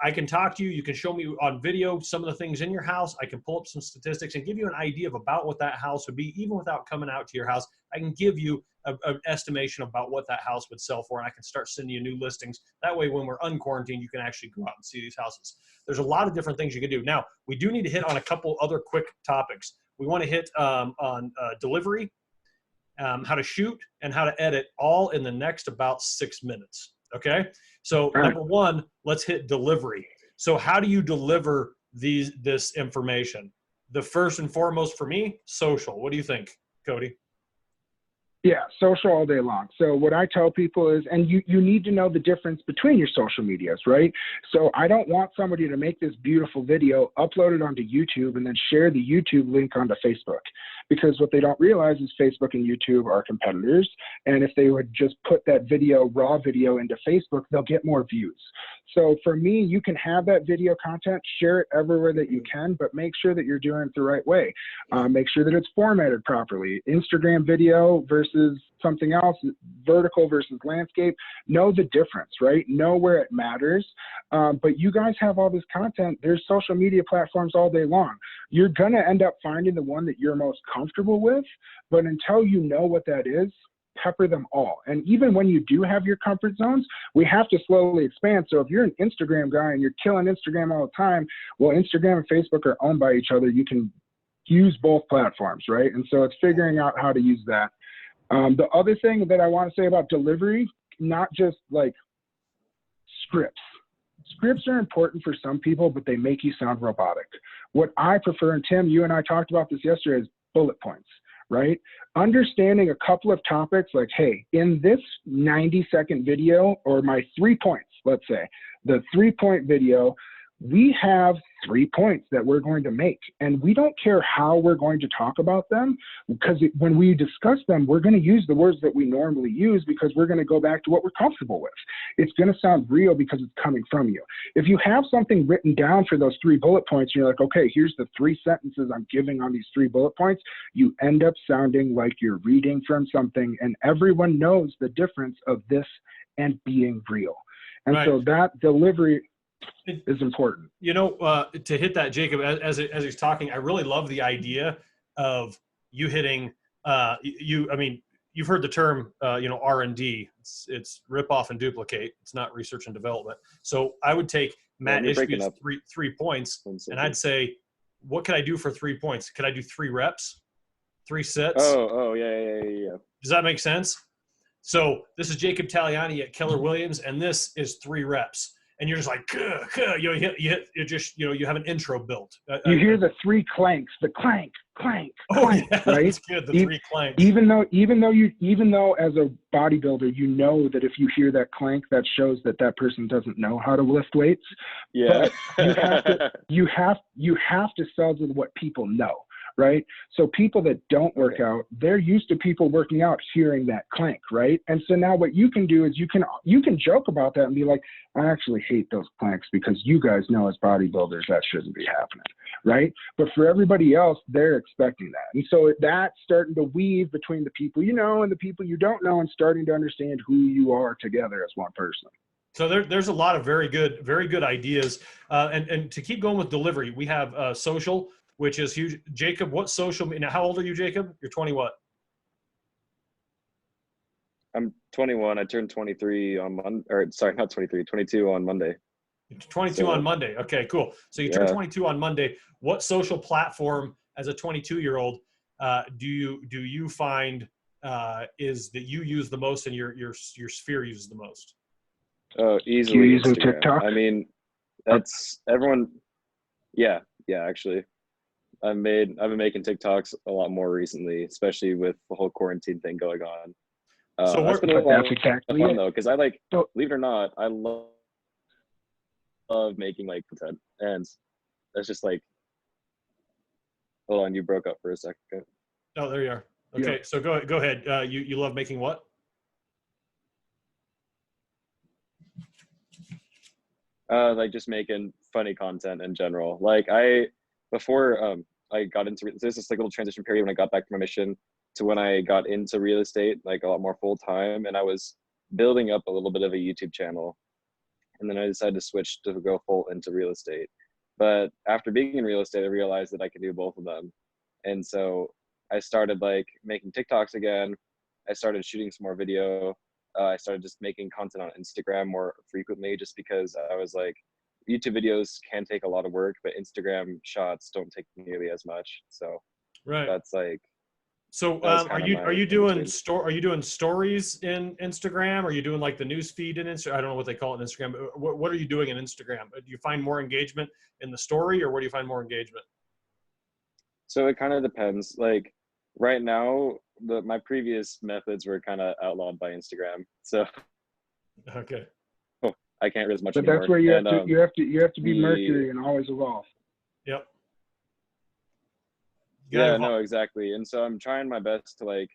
I can talk to you. You can show me on video some of the things in your house. I can pull up some statistics and give you an idea of about what that house would be, even without coming out to your house. I can give you an estimation about what that house would sell for, and I can start sending you new listings. That way, when we're unquarantined, you can actually go out and see these houses. There's a lot of different things you can do. Now, we do need to hit on a couple other quick topics. We want to hit on delivery, how to shoot, and how to edit, all in the next about 6 minutes. Okay? So number one, let's hit delivery. So how do you deliver this information? The first and foremost for me, social. What do you think, Cody? Yeah, social all day long. So what I tell people is, and you need to know the difference between your social medias, right? So I don't want somebody to make this beautiful video, upload it onto YouTube, and then share the YouTube link onto Facebook. Because what they don't realize is Facebook and YouTube are competitors. And if they would just put that video, raw video, into Facebook, they'll get more views. So for me, you can have that video content, share it everywhere that you can, but make sure that you're doing it the right way. Make sure that it's formatted properly. Instagram video versus something else, vertical versus landscape. Know the difference, right? Know where it matters. But you guys have all this content. There's social media platforms all day long. You're going to end up finding the one that you're most comfortable with, but until you know what that is, pepper them all. And even when you do have your comfort zones, we have to slowly expand. So if you're an Instagram guy and you're killing Instagram all the time, well, Instagram and Facebook are owned by each other. You can use both platforms, right? And so it's figuring out how to use that. The other thing that I want to say about delivery, not just like scripts. scripts are important for some people, but they make you sound robotic. What I prefer, and Tim, you and I talked about this yesterday, is bullet points, right? Understanding a couple of topics like, hey, in this 90-second video, or my 3 points, let's say, the 3-point video, we have 3 points that we're going to make. And we don't care how we're going to talk about them, because when we discuss them, we're going to use the words that we normally use, because we're going to go back to what we're comfortable with. It's going to sound real because it's coming from you. If you have something written down for those 3 bullet points, and you're like, okay, here's the 3 sentences I'm giving on these 3 bullet points, you end up sounding like you're reading from something, and everyone knows the difference of this and being real. And Right. so that delivery is important. You know, to hit that, Jacob, as he's talking, I really love the idea of you hitting, I mean, you've heard the term, R&D. It's rip off and duplicate. It's not research and development. So I would take Matt Ishby's three points, and I'd say, what could I do for 3 points? Could I do 3 reps, 3 sets? Oh, yeah. Does that make sense? So this is Jacob Taliani at Keller Williams, and this is 3 reps. And you're just like, you have an intro built. You hear the 3 clanks, the clank, clank, oh, clank, yeah, right? That's good. The 3 clanks. Even though as a bodybuilder, you know that if you hear that clank, that shows that that person doesn't know how to lift weights. Yeah. But you have to sell to what people know. Right? So people that don't work out, they're used to people working out hearing that clank, right? And so now what you can do is you can joke about that and be like, I actually hate those clanks because you guys know as bodybuilders that shouldn't be happening, right? But for everybody else, they're expecting that. And so that's starting to weave between the people you know and the people you don't know, and starting to understand who you are together as one person. So there's a lot of very good ideas. And to keep going with delivery, we have social, which is huge. Jacob, what social media? Now, how old are you, Jacob? You're 20 what? I'm 21. I turned 23 on Monday, or sorry, not 23, 22 on Monday. 22 on Monday. Okay, cool. So you turn 22 on Monday. What social platform as a 22-year-old do you find is that you use the most and your sphere uses the most? Oh, easily. Do you use Instagram. TikTok? I mean, that's everyone. Yeah, actually. I've been making TikToks a lot more recently, especially with the whole quarantine thing going on. So that's been a lot that's exactly fun it. though, because I believe it or not, I love making like content, and that's just like. Hold on, you broke up for a second. Oh, there you are. Okay, Yeah. so go ahead. You love making what? Like just making funny content in general. Like before I got into this is like a little transition period when I got back from my mission to when I got into real estate, like a lot more full time, and I was building up a little bit of a YouTube channel, and then I decided to switch to go full into real estate. But after being in real estate, I realized that I could do both of them, and so I started like making TikToks again. I started shooting some more video. I started just making content on Instagram more frequently, just because I was like, YouTube videos can take a lot of work, but Instagram shots don't take nearly as much. So Right. that's like. So are you doing stories in Instagram? Are you doing like the news feed in Instagram? I don't know what they call it in Instagram. But what are you doing in Instagram? Do you find more engagement in the story, or where do you find more engagement? So it kind of depends. Like right now, my previous methods were kind of outlawed by Instagram. So. Okay. I can't read as much But anymore. that's where you have to be Mercury and always evolve. Yep. Yeah, no, exactly. And so I'm trying my best to like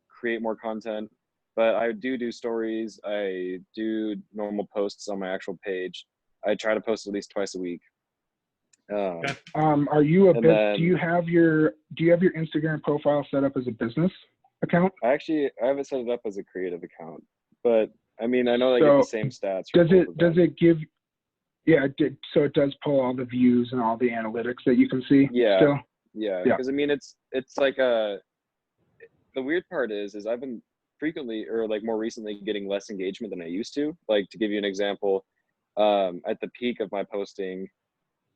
create more content, but I do stories. I do normal posts on my actual page. I try to post at least twice a week. Okay. Are you do you have your Instagram profile set up as a business account? I have it set it up as a creative account, but I mean, I know I get the same stats. Does it give? Yeah, so it does pull all the views and all the analytics that you can see. Yeah. Still? Yeah. Because I mean, it's like the weird part is I've been frequently or like more recently getting less engagement than I used to. Like to give you an example, at the peak of my posting,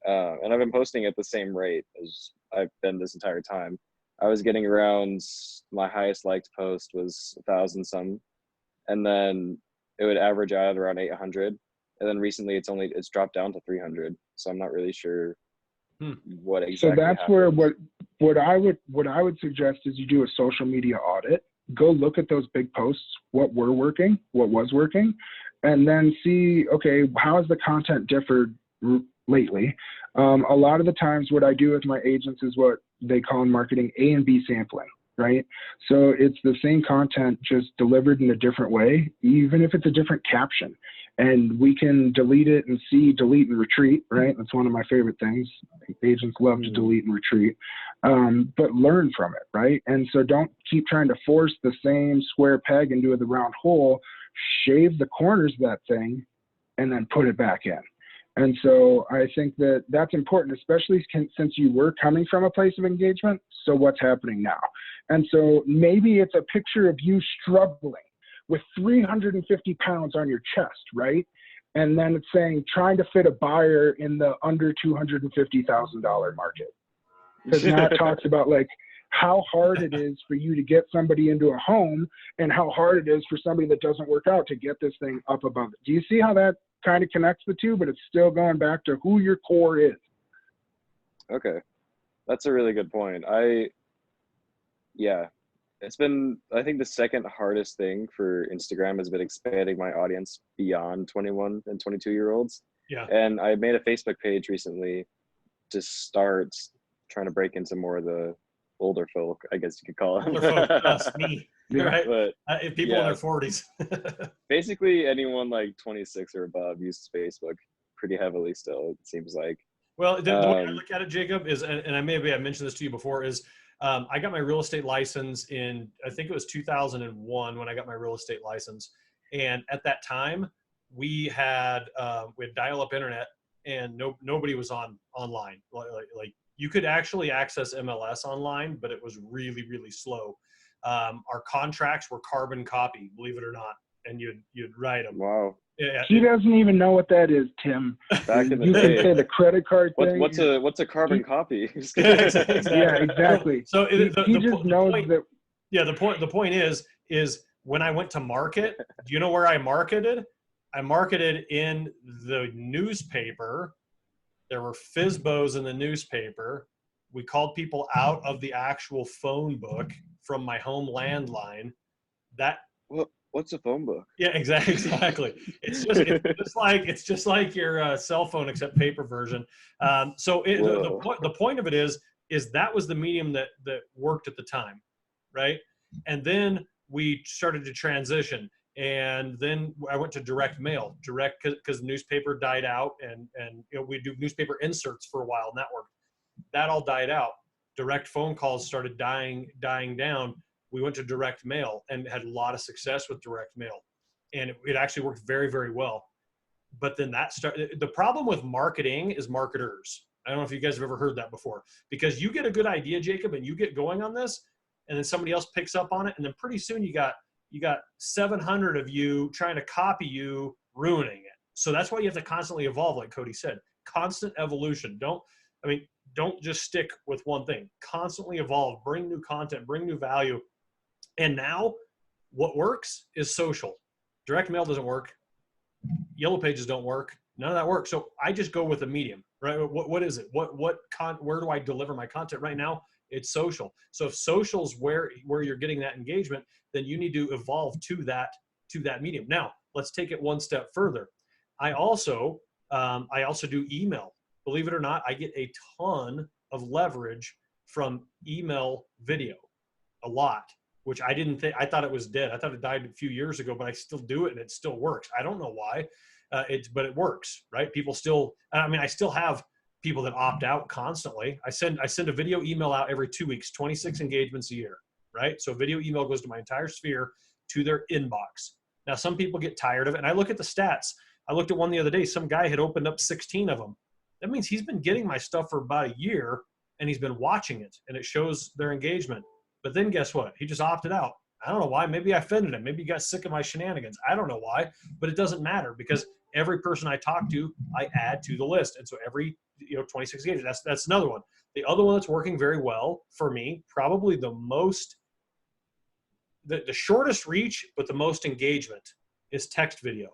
and I've been posting at the same rate as I've been this entire time. I was getting around, my highest liked post was 1,000 some, and then it would average out at around 800. And then recently it's dropped down to 300. So I'm not really sure what exactly So that's happened. where what I would suggest is you do a social media audit. Go look at those big posts, what was working, and then see, okay, how has the content differed lately? A lot of the times what I do with my agents is what they call in marketing A and B sampling, right? So it's the same content just delivered in a different way, even if it's a different caption. And we can delete it and delete and retreat, right? That's one of my favorite things. Agents love to delete and retreat, but learn from it, right? And so don't keep trying to force the same square peg into the round hole. Shave the corners of that thing and then put it back in. And so I think that that's important, especially since you were coming from a place of engagement. So what's happening now? And so maybe it's a picture of you struggling with 350 pounds on your chest, right? And then it's saying trying to fit a buyer in the under $250,000 market. Because now it talks about like how hard it is for you to get somebody into a home and how hard it is for somebody that doesn't work out to get this thing up above it. Do you see how that kind of connects the two, but it's still going back to who your core is? Okay. That's a really good point. It's been, I think the second hardest thing for Instagram has been expanding my audience beyond 21 and 22-year-olds. Yeah. And I made a Facebook page recently to start trying to break into more of the older folk, I guess you could call them. Older folk, us, me, right? But People in their 40s. basically anyone like 26 or above uses Facebook pretty heavily still, it seems like. Well, the way I look at it, Jacob, is, and I mentioned this to you before, is I got my real estate license in, I think it was 2001 when I got my real estate license. And at that time, we had dial-up internet, and nobody was online. Like you could actually access MLS online, but it was really, really slow. Our contracts were carbon copy, believe it or not, and you'd write them. Wow. Yeah, he doesn't even know what that is, Tim. Back in the you day, can say the credit card thing. What's a carbon copy? Yeah, exactly. Yeah, exactly. So he just knows that. Yeah, the point is when I went to market, do you know where I marketed? I marketed in the newspaper. There were FSBOs in the newspaper. We called people out of the actual phone book from my home landline. What's a phone book? Yeah, exactly. It's just like your cell phone except paper version. So the point of it is that was the medium that worked at the time, right? And then we started to transition, and then I went to direct mail, because newspaper died out, and we do newspaper inserts for a while, and that worked. That all died out. Direct phone calls started dying down. We went to direct mail and had a lot of success with direct mail, and it actually worked very, very well. But then the problem with marketing is marketers. I don't know if you guys have ever heard that before, because you get a good idea, Jacob, and you get going on this, and then somebody else picks up on it, and then pretty soon you got 700 of you trying to copy you, ruining it. So that's why you have to constantly evolve, like Cody said. Constant evolution. Don't just stick with one thing. Constantly evolve. Bring new content. Bring new value. And now, what works is social. Direct mail doesn't work. Yellow pages don't work. None of that works. So I just go with a medium, right? What is it? Where do I deliver my content right now? It's social. So if social's where you're getting that engagement, then you need to evolve to that medium. Now, let's take it one step further. I also do email. Believe it or not, I get a ton of leverage from email video, a lot, which I didn't think. I thought it was dead. I thought it died a few years ago, but I still do it, and it still works. I don't know why, but it works, right? People still. I still have people that opt out constantly. I send a video email out every 2 weeks, 26 engagements a year, right? So video email goes to my entire sphere, to their inbox. Now, some people get tired of it, and I look at the stats. I looked at one the other day. Some guy had opened up 16 of them. That means he's been getting my stuff for about a year, and he's been watching it, and it shows their engagement. But then guess what? He just opted out. I don't know why. Maybe I offended him. Maybe he got sick of my shenanigans. I don't know why, but it doesn't matter, because every person I talk to, I add to the list. And so every 26 engagements, that's another one. The other one that's working very well for me, probably the shortest reach, but the most engagement, is text video.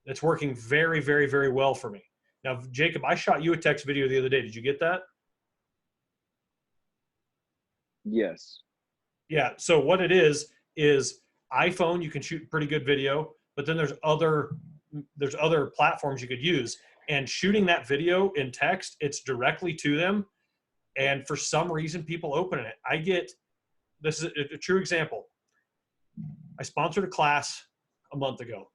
It's working very, very, very well for me. Now, Jacob, I shot you a text video the other day. Did you get that? Yes. Yeah. So what it is iPhone, you can shoot pretty good video, but then there's other platforms you could use. And shooting that video in text, it's directly to them. And for some reason, people open it. This is a true example. I sponsored a class a month ago.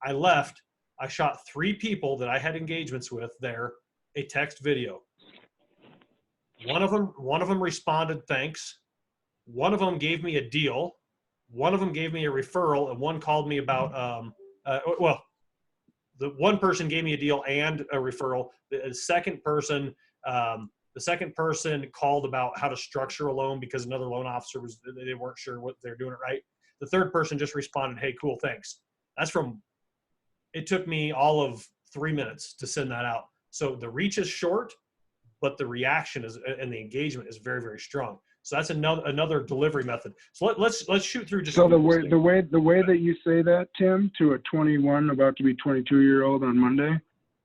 I left. I shot 3 people that I had engagements with there a text video. One of them responded, thanks. One of them gave me a deal. One of them gave me a referral, and one called me about, the one person gave me a deal and a referral. The second person called about how to structure a loan because another loan officer they weren't sure what they're doing it right. The third person just responded, hey, cool, thanks. It took me all of 3 minutes to send that out. So the reach is short, but the reaction and the engagement is very, very strong. So that's another delivery method. So let's shoot through just. So the way that you say that, Tim, to a 21 about to be 22-year-old on Monday,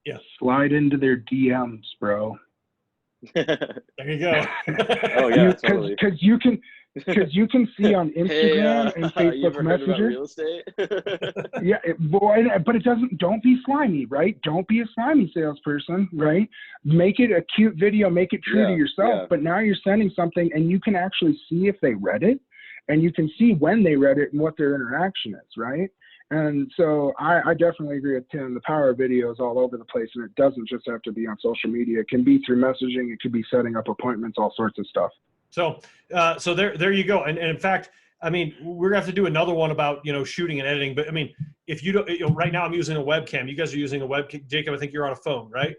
yeah, slide into their DMs, bro. There you go. Oh yeah, totally. Because you can see on Instagram and Facebook you ever heard about Messenger. real estate? Yeah, but it doesn't. Don't be slimy, right? Don't be a slimy salesperson, right? Make it a cute video, make it true to yourself. Yeah. But now you're sending something, and you can actually see if they read it, and you can see when they read it and what their interaction is, right? And so I definitely agree with Tim. The power of video is all over the place, and it doesn't just have to be on social media. It can be through messaging. It could be setting up appointments, all sorts of stuff. So there you go. And in fact, I mean, we're gonna have to do another one about, shooting and editing. But I mean, if you don't, right now I'm using a webcam. You guys are using a webcam. Jacob, I think you're on a phone, right?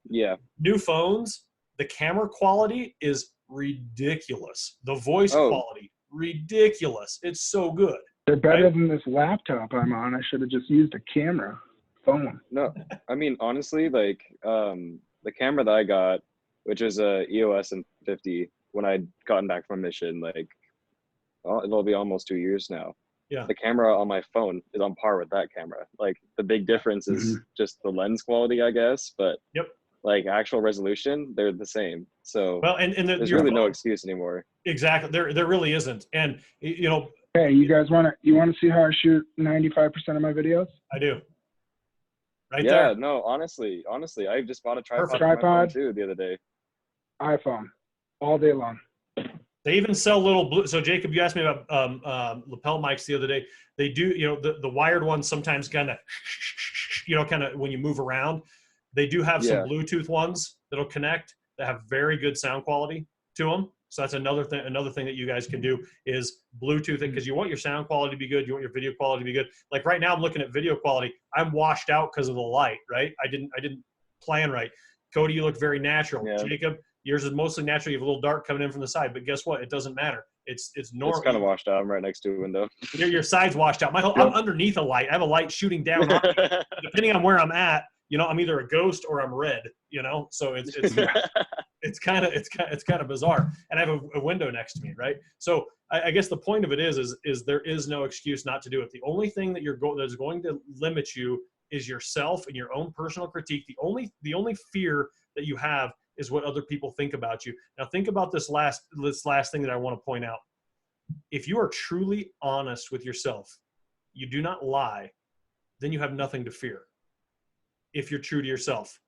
Yeah. New phones, the camera quality is ridiculous. The voice quality, ridiculous. It's so good. They're better than this laptop I'm on. I should have just used a camera phone. No, I mean, honestly, like the camera that I got, which is a EOS M50, when I'd gotten back from mission, like it'll be almost 2 years now. Yeah. The camera on my phone is on par with that camera. Like the big difference is just the lens quality, I guess. But like actual resolution, they're the same. So well, and there's really no excuse anymore. Exactly. There really isn't. And hey, you guys want to see how I shoot 95% of my videos? I do. Right there. there. No, honestly, I just bought a tripod Perfect. for my phone too the other day. iPhone, all day long. They even sell little blue. So Jacob, you asked me about lapel mics the other day. They do, the wired ones sometimes kind of when you move around. They do have some Bluetooth ones that'll connect that have very good sound quality to them. So that's another thing. Another thing that you guys can do is Bluetooth it, because you want your sound quality to be good. You want your video quality to be good. Like right now, I'm looking at video quality. I'm washed out because of the light. Right? I didn't plan right. Cody, you look very natural. Yeah. Jacob, yours is mostly natural. You have a little dark coming in from the side, but guess what? It doesn't matter. It's normal. It's kind of washed out. I'm right next to a window. Your side's washed out. I'm underneath a light. I have a light shooting down on me. Depending on where I'm at, I'm either a ghost or I'm red. So it's kind of bizarre. And I have a window next to me, right? So I guess the point of it is there is no excuse not to do it. The only thing that that's going to limit you is yourself and your own personal critique. The only fear that you have is what other people think about you. Now think about this last thing that I want to point out. If you are truly honest with yourself, you do not lie, then you have nothing to fear. If you're true to yourself.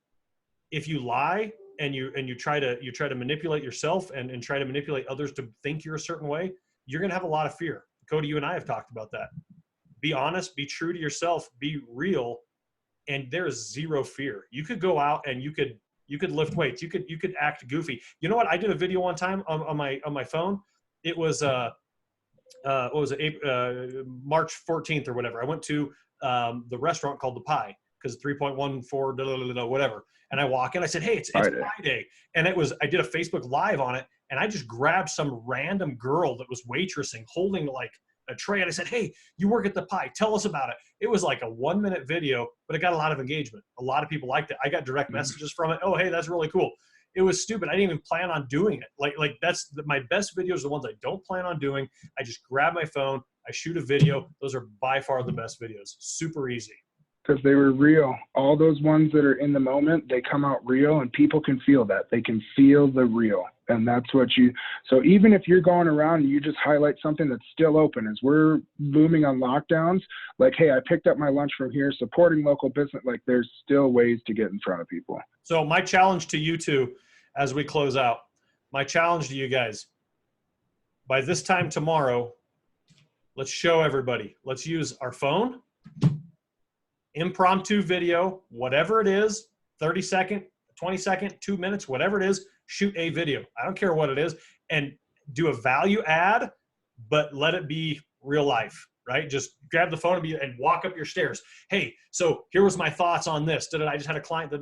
If you lie and you try to manipulate yourself and try to manipulate others to think you're a certain way, you're going to have a lot of fear. Cody, you and I have talked about that. Be honest, be true to yourself, be real, and there is zero fear. You could go out and you could lift weights. You could act goofy. You know what? I did a video one time on my phone. It was what was it? March 14th or whatever. I went to the restaurant called The Pie because 3.14 whatever. And I walk in. I said, "Hey, it's Friday," and I did a Facebook Live on it, and I just grabbed some random girl that was waitressing, holding like a tray, and I said, "Hey, you work at The Pie. Tell us about it." It was like a 1-minute video, but it got a lot of engagement. A lot of people liked it. I got direct messages from it. "Oh, hey, that's really cool." It was stupid. I didn't even plan on doing it. Like that's my best videos are the ones I don't plan on doing. I just grab my phone, I shoot a video. Those are by far the best videos. Super easy. because they were real. All those ones that are in the moment, they come out real, and people can feel that. They can feel the real. And that's what so even if you're going around and you just highlight something that's still open, as we're booming on lockdowns, like, hey, I picked up my lunch from here, supporting local business, like there's still ways to get in front of people. So my challenge to you two, as we close out, my challenge to you guys, by this time tomorrow, let's show everybody. Let's use our phone, impromptu video, whatever it is, 30 second, 20 second, 2 minutes, whatever it is, shoot a video. I don't care what it is, and do a value add, but let it be real life, right? Just grab the phone and walk up your stairs. Hey, so here was my thoughts on this. I just had a client,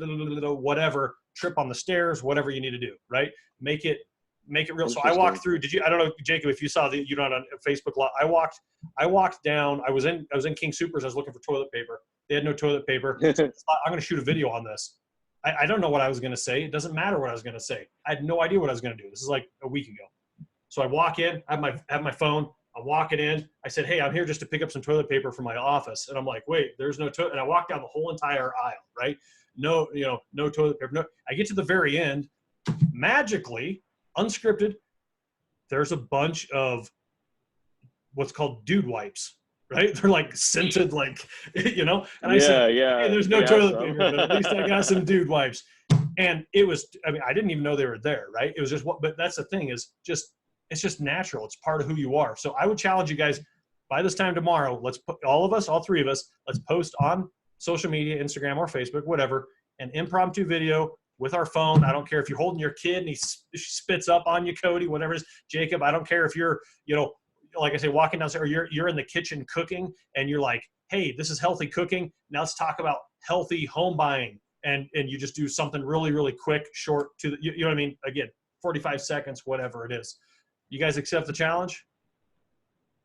whatever, trip on the stairs, whatever you need to do, right? Make it real. So I walked through, I don't know, Jacob, if you saw you're not on Facebook Live. I walked down, I was in King Soopers. I was looking for toilet paper. They had no toilet paper. So I'm going to shoot a video on this. I don't know what I was going to say. It doesn't matter what I was going to say. I had no idea what I was going to do. This is like a week ago. So I walk in, I have my phone. I'm walking in. I said, hey, I'm here just to pick up some toilet paper from my office. And I'm like, wait, there's no toilet. And I walk down the whole entire aisle, right? No toilet paper. No. I get to the very end. Magically, unscripted, there's a bunch of what's called dude wipes. Right? They're like scented, like, and I said, hey, there's no toilet paper, but at least I got some dude wipes. And it was, I didn't even know they were there, right? It was just but that's the thing is it's just natural. It's part of who you are. So I would challenge you guys, by this time tomorrow, let's put all three of us, let's post on social media, Instagram or Facebook, whatever, an impromptu video with our phone. I don't care if you're holding your kid and he spits up on you, Cody, whatever it is. Jacob, I don't care if you're, like I say, walking downstairs, or you're in the kitchen cooking and you're like, hey, this is healthy cooking. Now let's talk about healthy home buying. And you just do something really, really quick, short to you know what I mean? Again, 45 seconds, whatever it is. You guys accept the challenge?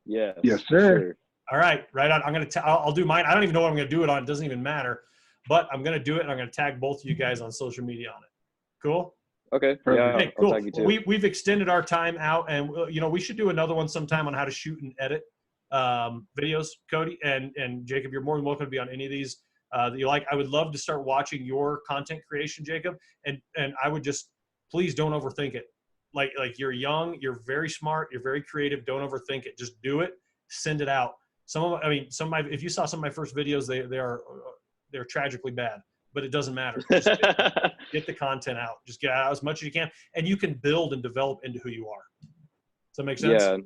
Yes, yes, sir. Sure. All right, right on. I'll do mine. I don't even know what I'm going to do it on. It doesn't even matter, but I'm going to do it and I'm going to tag both of you guys on social media on it. Cool. Okay. Perfect. Yeah. Hey, cool. I'll tag you too. We've extended our time out, and we should do another one sometime on how to shoot and edit videos, Cody and Jacob. You're more than welcome to be on any of these that you like. I would love to start watching your content creation, Jacob, and I would just please don't overthink it. Like you're young, you're very smart, you're very creative. Don't overthink it. Just do it. Send it out. If you saw some of my first videos, they're tragically bad. But it doesn't matter. Just get the content out. Just get out as much as you can, and you can build and develop into who you are. Does that make sense? Yeah,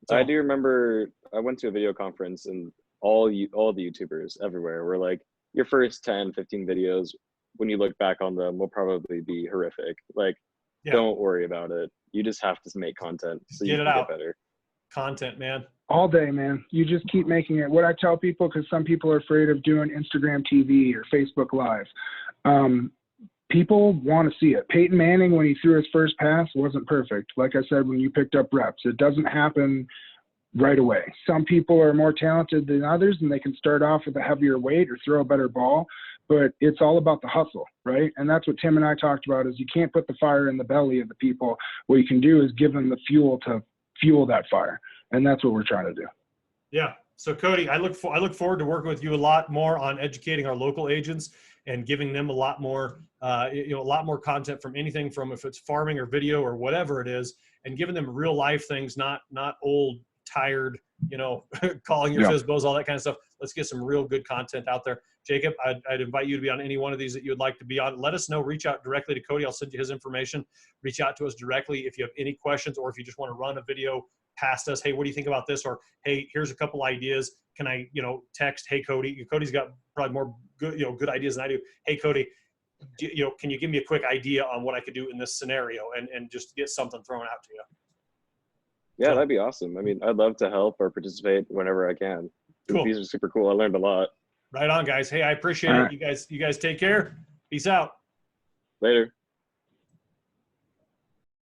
So, I do remember I went to a video conference and all the YouTubers everywhere were like, your first 10, 15 videos, when you look back on them, will probably be horrific. Like, don't worry about it. You just have to make content so you can get better. Content, man. All day, man. You just keep making it. What I tell people, because some people are afraid of doing Instagram TV or Facebook Live, people want to see it. Peyton Manning, when he threw his first pass, wasn't perfect. Like I said, when you picked up reps, it doesn't happen right away. Some people are more talented than others, and they can start off with a heavier weight or throw a better ball, but it's all about the hustle, right? And that's what Tim and I talked about, is you can't put the fire in the belly of the people. What you can do is give them the fuel to fuel that fire. And that's what we're trying to do. Yeah. So Cody, I look forward to working with you a lot more on educating our local agents and giving them a lot more, a lot more content from anything from if it's farming or video or whatever it is, and giving them real life things, not old, tired, calling your FSBOs, all that kind of stuff. Let's get some real good content out there. Jacob, I'd invite you to be on any one of these that you would like to be on. Let us know. Reach out directly to Cody. I'll send you his information. Reach out to us directly if you have any questions, or if you just want to run a video past us. Hey, what do you think about this? Or, hey, here's a couple ideas. Can I, text, hey, Cody. Cody's got probably more good ideas than I do. Hey, Cody, can you give me a quick idea on what I could do in this scenario, and just get something thrown out to you? Yeah, that'd be awesome. I mean, I'd love to help or participate whenever I can. Cool. These are super cool. I learned a lot. Right on, guys. Hey, I appreciate it. You guys take care. Peace out. Later.